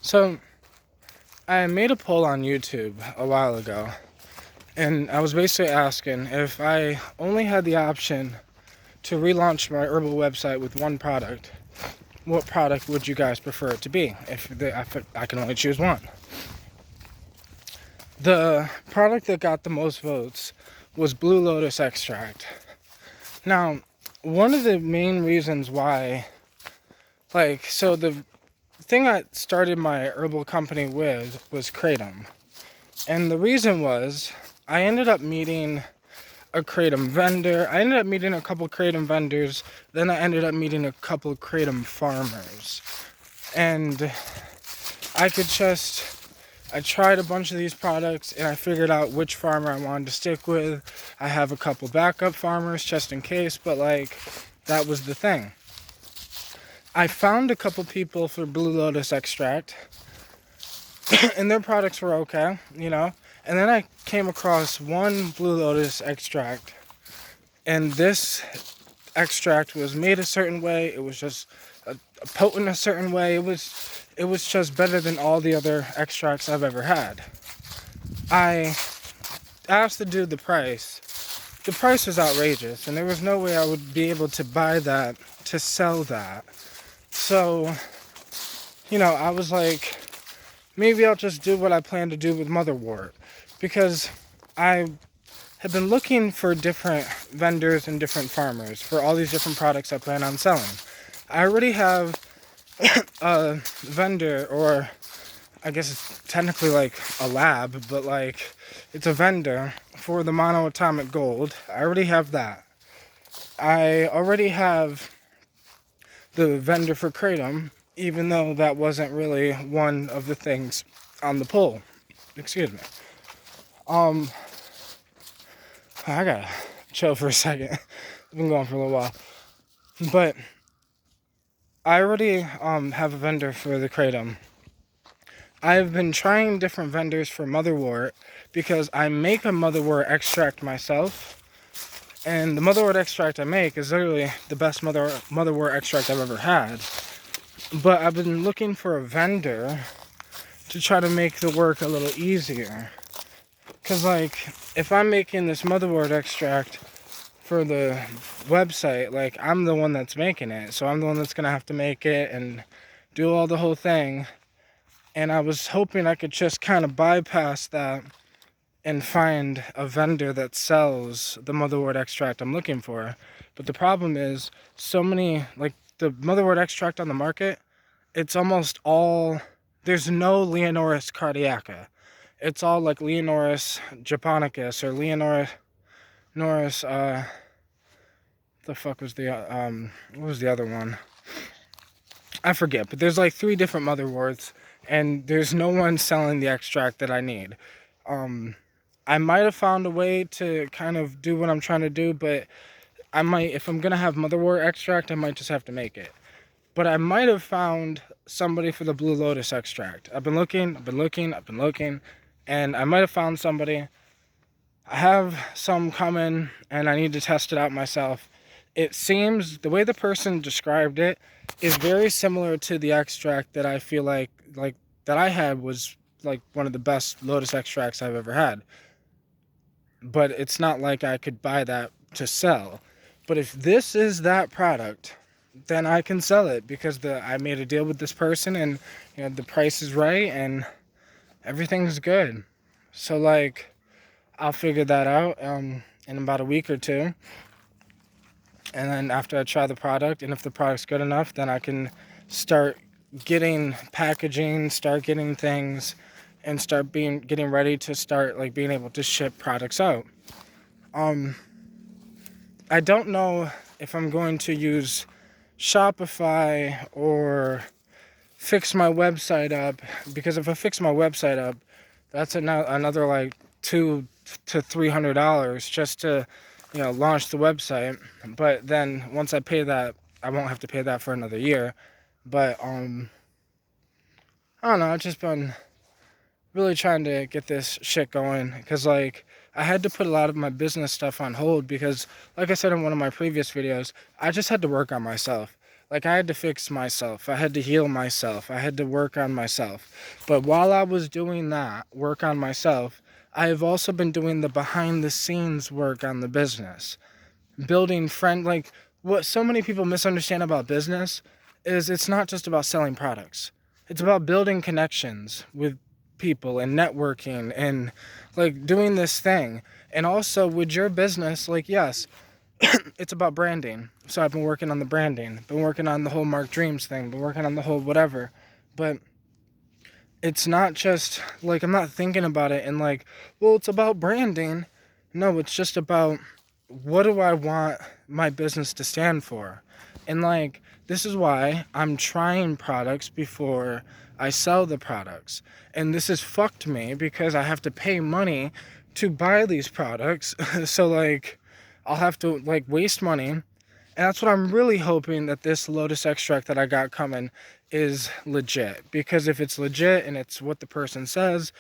So, I made a poll on YouTube a while ago, and I was basically asking if I only had the option to relaunch my Herbal website with one product, what product would you guys prefer it to be if I can only choose one? The product that got the most votes was Blue Lotus extract. Now, one of the main reasons why, the thing I started my herbal company with was Kratom. And the reason was I ended up meeting a Kratom vendor. I ended up meeting a couple Kratom vendors. Then I ended up meeting a couple Kratom farmers. And I tried a bunch of these products and I figured out which farmer I wanted to stick with. I have a couple backup farmers just in case, but that was the thing. I found a couple people for Blue Lotus extract and their products were okay, And then I came across one Blue Lotus extract, and this extract was made a certain way. It was just potent a certain way. It was just better than all the other extracts I've ever had. I asked the dude the price. The price was outrageous, and there was no way I would be able to buy that, to sell that. So, I was like, maybe I'll just do what I plan to do with Motherwort, because I have been looking for different vendors and different farmers for all these different products I plan on selling. I already have a vendor, or I guess it's technically like a lab, but it's a vendor for the monoatomic gold. I already have that. I already have the vendor for Kratom, even though that wasn't really one of the things on the poll. Excuse me. I gotta chill for a second. I've been going for a little while. But I already have a vendor for the Kratom. I've been trying different vendors for Motherwort because I make a Motherwort extract myself. And the Motherwort extract I make is literally the best Motherwort extract I've ever had. But I've been looking for a vendor to try to make the work a little easier. Because, if I'm making this Motherwort extract for the website, I'm the one that's making it. So I'm the one that's going to have to make it and do all the whole thing. And I was hoping I could just kind of bypass that and find a vendor that sells the Motherwort extract I'm looking for. But the problem is, so many, the Motherwort extract on the market, it's almost all, there's no Leonoris cardiaca. It's all Leonoris japonicus or Leonoris, the fuck was what was the other one? I forget, but there's 3 different Motherworts, and there's no one selling the extract that I need. I might have found a way to kind of do what I'm trying to do, but I might, if I'm going to have Motherwort extract, I might just have to make it. But I might have found somebody for the Blue Lotus extract. I've been looking, and I might have found somebody. I have some coming, and I need to test it out myself. It seems, the way the person described it, is very similar to the extract that I feel like that I had was one of the best Lotus extracts I've ever had. But it's not like I could buy that to sell. But if this is that product, then I can sell it because I made a deal with this person, and the price is right and everything's good. So I'll figure that out in about a week or two. And then after I try the product, and if the product's good enough, then I can start getting packaging, start getting things, and start getting ready to start being able to ship products out. I don't know if I'm going to use Shopify or fix my website up, because if I fix my website up, that's another $200 to $300 just to launch the website. But then once I pay that, I won't have to pay that for another year. But I don't know, I've just been really trying to get this shit going, because I had to put a lot of my business stuff on hold because, like I said in one of my previous videos, I just had to work on myself. Like, I had to fix myself. I had to heal myself. I had to work on myself. But while I was doing that, work on myself, I have also been doing the behind the scenes work on the business. Building like, what so many people misunderstand about business is it's not just about selling products. It's about building connections with people and networking and like doing this thing. And also with your business, like, yes, it's about branding. So I've been working on the branding, been working on the whole Mark Dreams thing, been working on the whole whatever. But it's not just like, I'm not thinking about it and like, well, it's about branding. No, it's just about what do I want my business to stand for? And like, this is why I'm trying products before I sell the products. And this has fucked me because I have to pay money to buy these products. So like, I'll have to like waste money. And that's what I'm really hoping, that this lotus extract that I got coming is legit. Because if it's legit and it's what the person says,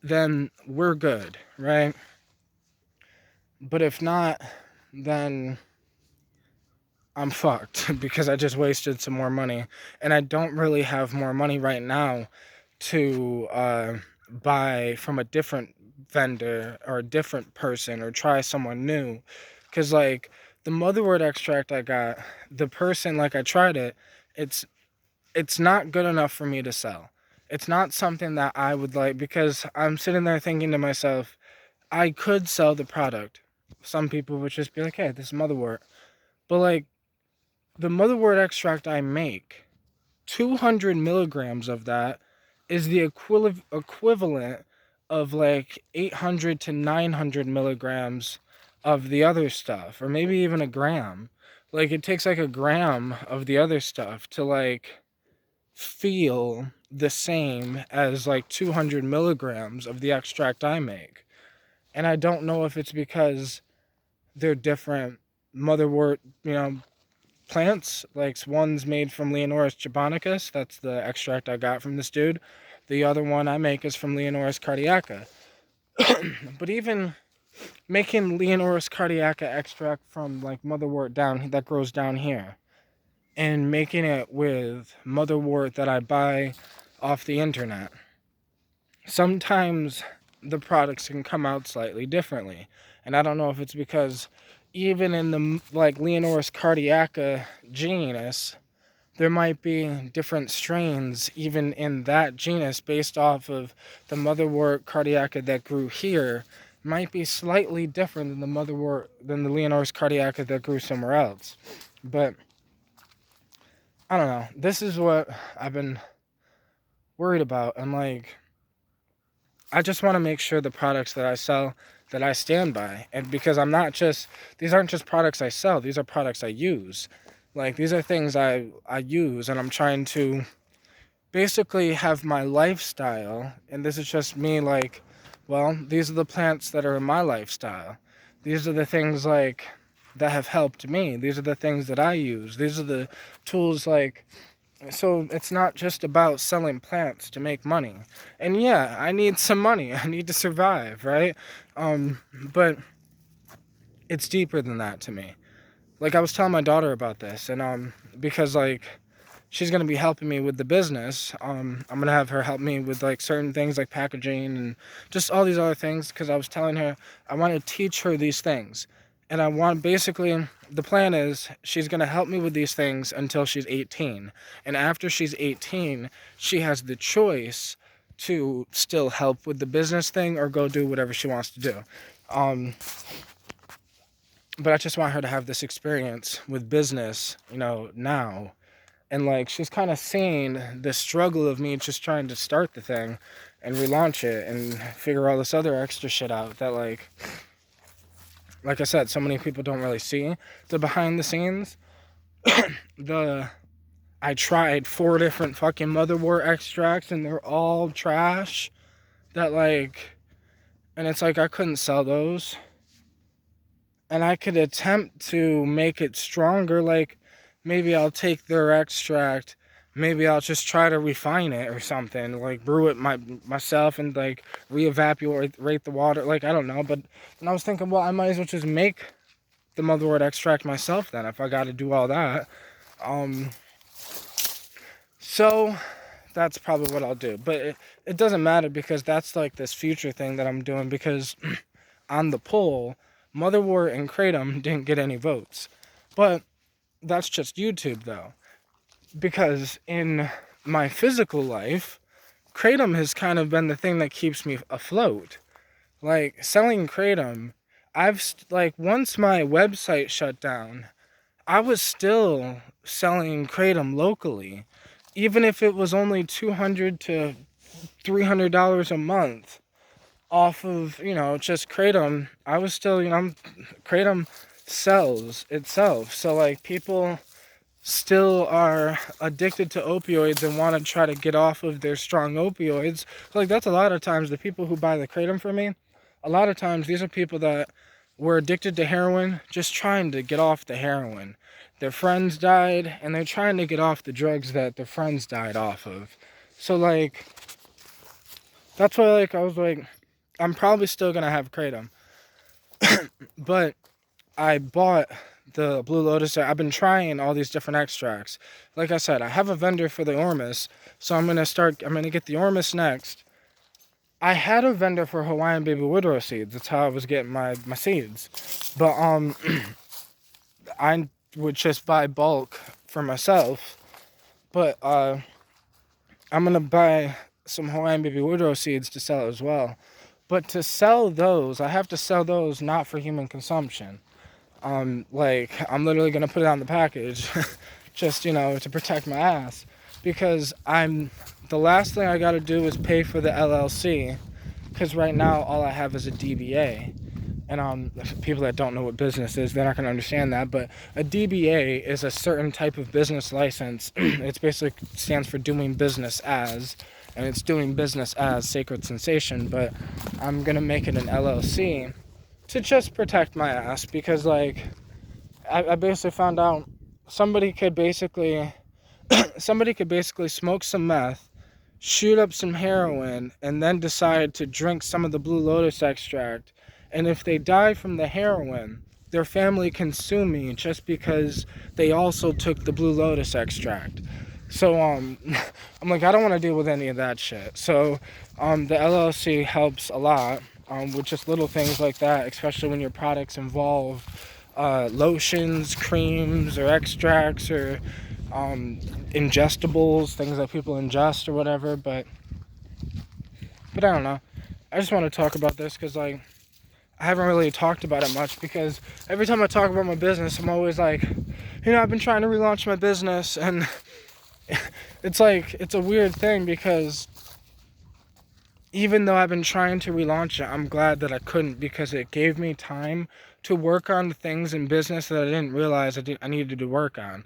then we're good, right? But if not, then I'm fucked because I just wasted some more money. And I don't really have more money right now to buy from a different vendor or a different person or try someone new. Because, like, the motherwort extract I got, the person, like, I tried it, it's not good enough for me to sell. It's not something that I would like, because I'm sitting there thinking to myself, I could sell the product. Some people would just be like, hey, this is motherwort. But, like, the motherwort extract I make, 200 milligrams of that is the equivalent of like 800 to 900 milligrams of the other stuff, or maybe even a gram. Like, it takes like a gram of the other stuff to like feel the same as like 200 milligrams of the extract I make. And I don't know if it's because they're different motherwort, plants. Like, one's made from Leonoris japonicus. That's the extract I got from this dude. The other one I make is from Leonoris cardiaca. But even making Leonoris cardiaca extract from like motherwort down that grows down here, and making it with motherwort that I buy off the internet, sometimes the products can come out slightly differently. And I don't know if it's because even in the like Leonoris cardiaca genus, there might be different strains even in that genus based off of the motherwort cardiaca that grew here might be slightly different than the Leonoris cardiaca that grew somewhere else. But I don't know. This is what I've been worried about. I'm like, I just want to make sure the products that I sell, that I stand by. And because these aren't just products I sell, these are products I use. Like, these are things I use, and I'm trying to basically have my lifestyle. And this is just me, like, well, these are the plants that are in my lifestyle. These are the things, like, that have helped me. These are the things that I use. These are the tools, like, so it's not just about selling plants to make money. And yeah, I need some money. I need to survive, right? But it's deeper than that to me. Like, I was telling my daughter about this, and because like she's gonna be helping me with the business. I'm gonna have her help me with like certain things like packaging and just all these other things, because I was telling her I want to teach her these things. And I want, basically, the plan is she's going to help me with these things until she's 18. And after she's 18, she has the choice to still help with the business thing or go do whatever she wants to do. But I just want her to have this experience with business, now. And like, she's kind of seen the struggle of me just trying to start the thing and relaunch it and figure all this other extra shit out that like I said, so many people don't really see the behind the scenes. I tried 4 different fucking motherwort extracts and they're all trash. And it's like I couldn't sell those. And I could attempt to make it stronger. Like, maybe I'll take their extract. Maybe I'll just try to refine it or something. Like, brew it myself and like re-evaporate the water. Like, I don't know. But then I was thinking, well, I might as well just make the motherwort extract myself then if I got to do all that. So that's probably what I'll do. But it doesn't matter because that's like this future thing that I'm doing because on the poll, Motherwort and Kratom didn't get any votes. But that's just YouTube though. Because in my physical life, Kratom has kind of been the thing that keeps me afloat. Like selling Kratom, like once my website shut down, I was still selling Kratom locally, even if it was only $200 to $300 a month off of just Kratom. I was still Kratom sells itself, so like people still are addicted to opioids and want to try to get off of their strong opioids. So like that's a lot of times the people who buy the Kratom from me. A lot of times these are people that were addicted to heroin, just trying to get off the heroin. Their friends died, and they're trying to get off the drugs that their friends died off of. So like that's why like I was like, I'm probably still gonna have Kratom, but I bought the Blue Lotus. I've been trying all these different extracts. Like I said, I have a vendor for the Ormus, so I'm gonna get the Ormus next. I had a vendor for Hawaiian baby woodrow seeds. That's how I was getting my seeds. But I would just buy bulk for myself. But I'm gonna buy some Hawaiian baby woodrow seeds to sell as well. But to sell those, I have to sell those not for human consumption. Like I'm literally gonna put it on the package, just to protect my ass, because the last thing I gotta do is pay for the LLC, because right now all I have is a DBA, and people that don't know what business is, they're not gonna understand that, but a DBA is a certain type of business license. It's basically stands for doing business as, and it's doing business as Sacred Sensation, but I'm gonna make it an LLC to just protect my ass, because like I basically found out somebody could basically smoke some meth, shoot up some heroin, and then decide to drink some of the Blue Lotus extract, and if they die from the heroin, their family can sue me just because they also took the Blue Lotus extract. So I'm like, I don't want to deal with any of that shit. So the LLC helps a lot with just little things like that, especially when your products involve lotions, creams, or extracts, or ingestibles, things that people ingest or whatever. But I don't know. I just want to talk about this because like I haven't really talked about it much, because every time I talk about my business, I'm always like, I've been trying to relaunch my business, and it's like, it's a weird thing, because even though I've been trying to relaunch it, I'm glad that I couldn't, because it gave me time to work on the things in business that I didn't realize I needed to work on.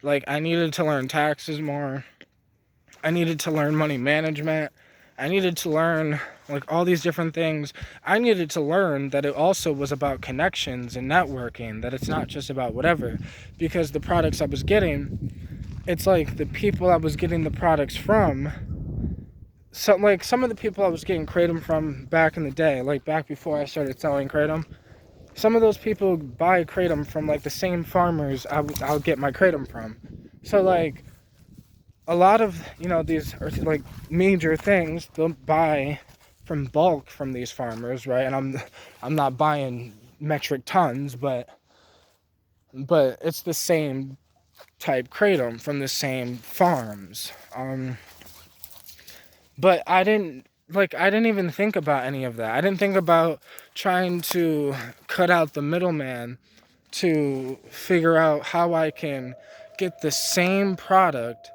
Like, I needed to learn taxes more. I needed to learn money management. I needed to learn, like, all these different things. I needed to learn that it also was about connections and networking, that it's not just about whatever. Because the products I was getting, it's like the people I was getting the products from, so like some of the people I was getting Kratom from back in the day, like back before I started selling Kratom, some of those people buy Kratom from like the same farmers I'll get my Kratom from. So like a lot of these are like major things, they'll buy from bulk from these farmers, right? And I'm not buying metric tons, but it's the same type Kratom from the same farms. But I didn't even think about any of that. I didn't think about trying to cut out the middleman to figure out how I can get the same product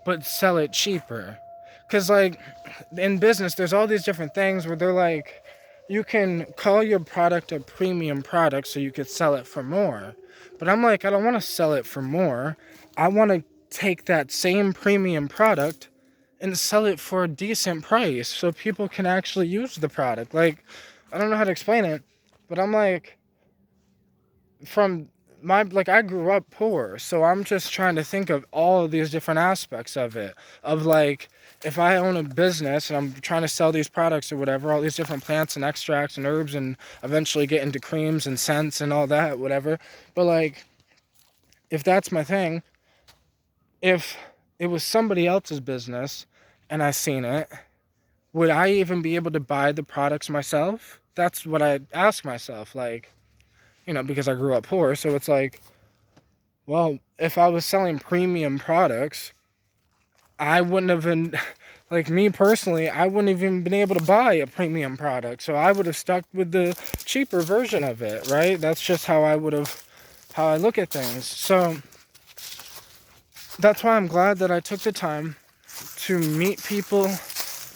but sell it cheaper. Because, like, in business, there's all these different things where they're like, you can call your product a premium product so you could sell it for more. But I'm like, I don't want to sell it for more. I want to take that same premium product and sell it for a decent price so people can actually use the product. Like, I don't know how to explain it, but I'm like, I grew up poor, so I'm just trying to think of all of these different aspects of it. Of like, if I own a business and I'm trying to sell these products or whatever, all these different plants and extracts and herbs, and eventually get into creams and scents and all that, whatever. But like, if that's my thing, if it was somebody else's business and I seen it, would I even be able to buy the products myself? That's what I ask myself, like, because I grew up poor. So it's like, well, if I was selling premium products, I wouldn't have been, like me personally, I wouldn't have even been able to buy a premium product. So I would have stuck with the cheaper version of it, right? That's just how I look at things. So that's why I'm glad that I took the time to meet people,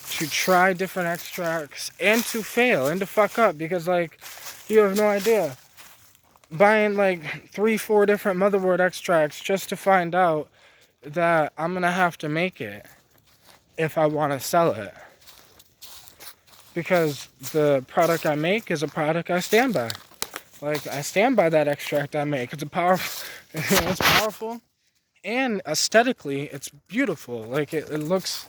to try different extracts, and to fail, and to fuck up, because, like, you have no idea. Buying, like, 3-4 different motherwort extracts just to find out that I'm gonna have to make it if I want to sell it. Because the product I make is a product I stand by. Like, I stand by that extract I make. It's it's powerful, and aesthetically, it's beautiful. Like, it looks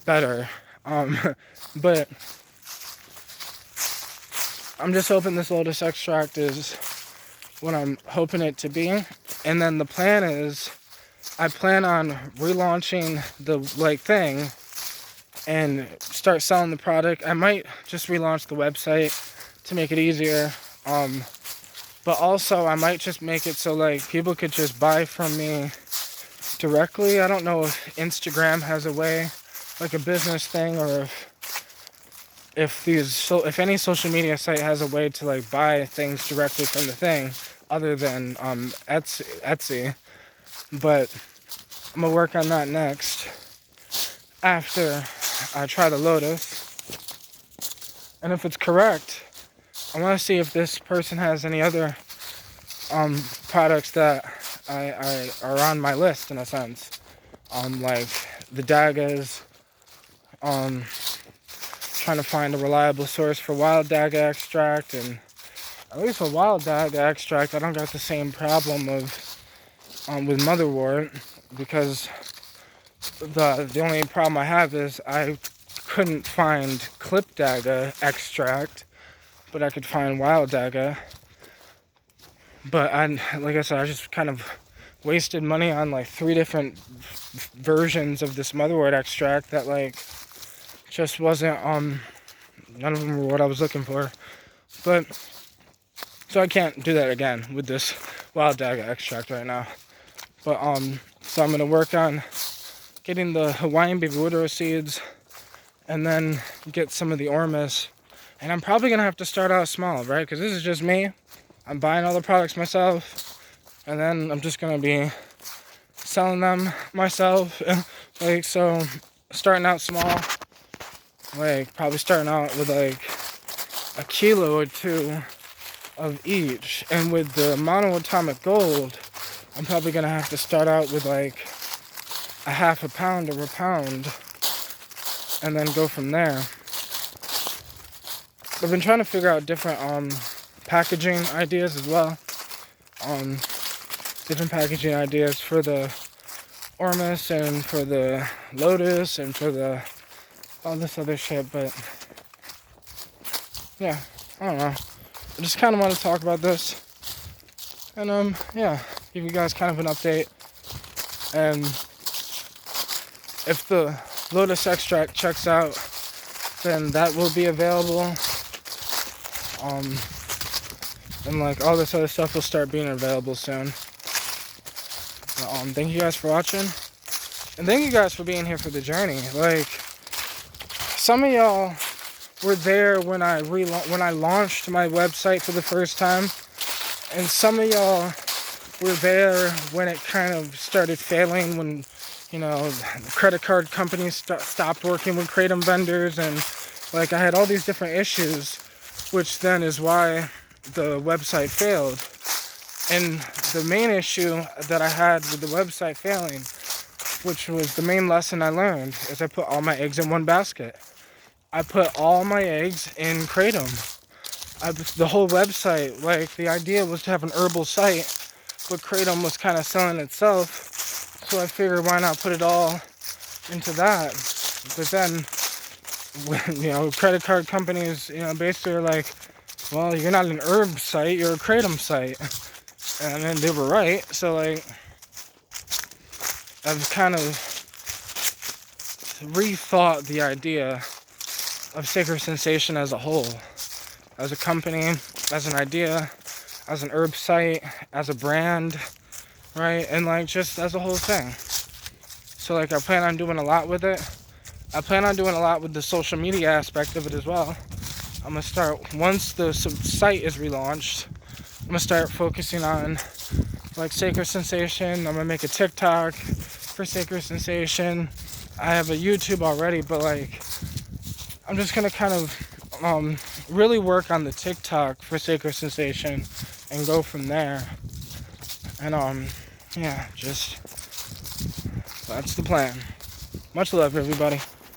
better. But I'm just hoping this lotus extract is what I'm hoping it to be. And then the plan is, I plan on relaunching the thing and start selling the product. I might just relaunch the website to make it easier. But also I might just make it so like people could just buy from me directly. I don't know if Instagram has a way, like a business thing, or if any social media site has a way to like buy things directly from the thing other than Etsy. But I'm gonna work on that next after I try the lotus. And if it's correct, I want to see if this person has any other products that I are on my list in a sense. Like the dagas, trying to find a reliable source for wild daga extract, and at least for wild daga extract I don't got the same problem with motherwort, because the only problem I have is I couldn't find clip daga extract, but I could find wild daga. But like I said, I just kind of wasted money on like 3 different versions of this motherwort extract that like just wasn't none of them were what I was looking for. But so I can't do that again with this wild daga extract right now. But so I'm gonna work on getting the Hawaiian baby widow seeds, and then get some of the ormus. And I'm probably gonna have to start out small, right? Because this is just me. I'm buying all the products myself, and then I'm just gonna be selling them myself. Like, so starting out small, like probably starting out with like 1 kilo or 2 of each. And with the monoatomic gold, I'm probably gonna have to start out with like a half a pound or a pound, and then go from there. I've been trying to figure out different packaging ideas as well. Different packaging ideas for the ormus and for the lotus and for all this other shit. But yeah, I don't know. I just kind of want to talk about this, and yeah, give you guys kind of an update. And if the lotus extract checks out, then that will be available. And like all this other stuff will start being available soon. But, thank you guys for watching, and thank you guys for being here for the journey. Like, some of y'all were there when I launched my website for the first time, and some of y'all were there when it kind of started failing, when the credit card companies stopped working with kratom vendors, and like I had all these different issues, which then is why the website failed. And the main issue that I had with the website failing, which was the main lesson I learned, is I put all my eggs in one basket. I put all my eggs in kratom. The whole website, like, the idea was to have an herbal site, but kratom was kind of selling itself. So I figured, why not put it all into that? But then, credit card companies, basically are like, well, you're not an herb site, you're a kratom site. And then they were right. So, like, I've kind of rethought the idea of Sacred Sensation as a whole, as a company, as an idea, as an herb site, as a brand, right? And like just as a whole thing. So like I plan on doing a lot with it. I plan on doing a lot with the social media aspect of it as well. I'm gonna start, once the site is relaunched, I'm gonna start focusing on like Sacred Sensation. I'm gonna make a TikTok for Sacred Sensation. I have a YouTube already, but like I'm just gonna kind of really work on the TikTok for Sacred Sensation and go from there. And yeah, just that's the plan. Much love, everybody.